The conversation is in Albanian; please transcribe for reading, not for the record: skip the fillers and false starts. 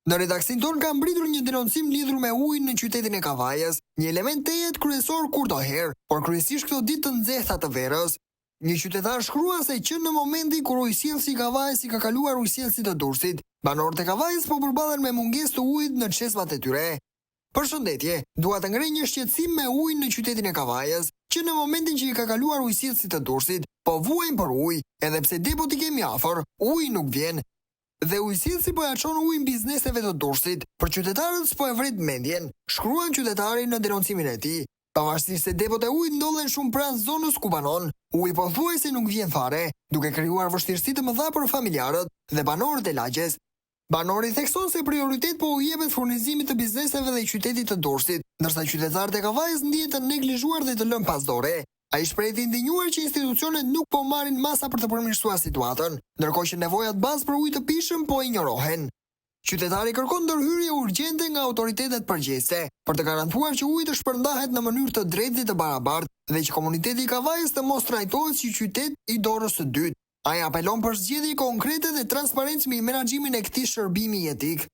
Në redaksin ton ka mbritur një denoncim lidhur me ujin në qytetin e Kavajës, një element tejet kryesor kurdoherë, por kryesisht këto ditë të nxehta të verës. Një qytetar shkrua se që në momenti kur ujësjellsi i Kavajës i ka kaluar ujësjellsit të Durrësit, banorët e Kavajës po përballen me mungesë të ujit në çesmat e tyre. Përshëndetje, dua të ngrej një shqetësim me ujin në qytetin e Kavajës, që në momentin që i ka kaluar ujësjellsit të Durrësit, po vuajnë për ujë, edhe pse depot i kemi afër, uji nuk vjen. Dhe ujësjellsi po ja çon ujin bizneseve të Durrësit, për qytetarët s'po e vret mendjen, shkruan qytetari në denoncimin e tij. Pavarësisht se depot e ujit ndodhen shumë pranë zonës ku banon, uji pothuajse nuk vjen fare, duke krijuar vështirësi të mëdha për familjarët dhe banorët e lagjes. Banori thekson se prioritet po u jepet furnizimit të bizneseve dhe qytetit të Durrësit, ndërsa qytetarët e Kavajës ndihen të neglizhuar dhe të lënë pas dore. Ai shpreh të indigjuar që institucionet nuk po marrin masa për të përmirësuar situatën, ndërkohë që nevojat bazë për ujë të pishëm po injorohen. Qytetari kërkon ndërhyrje urgjente nga autoritetet përgjegjëse për të garantuar që uji të shpërndahet në mënyrë të drejtë dhe të barabartë dhe që komuniteti i Kavajës të mos trajtohet si qytet i dorës së dytë. Ai apelon për zgjedhje konkrete dhe transparencë me menaxhimin e këtij shërbimi jetik.